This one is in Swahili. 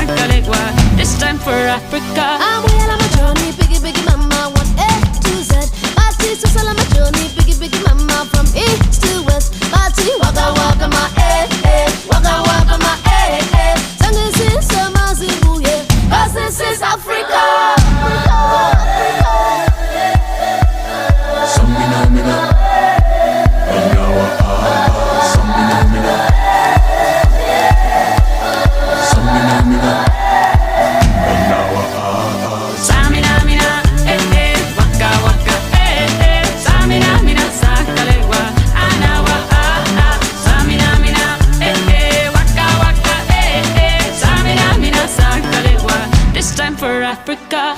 Sakalegwa. This time for Africa. I'm well on my journey, biggie, biggie mama, one A to Z. Party, so on my journey, biggie, biggie mama, from east to west. Party, waka waka my waka waka my Sangin is summer zibu, yeah. 'Cause this is Africa. Samina mina, Anyawa Samina mina, Samina mina, Anyawa Samina mina, waka waka, Samina mina, Sakalegwa, Anawa Samina mina, waka waka, Samina mina, Sakalegwa. This time for Africa.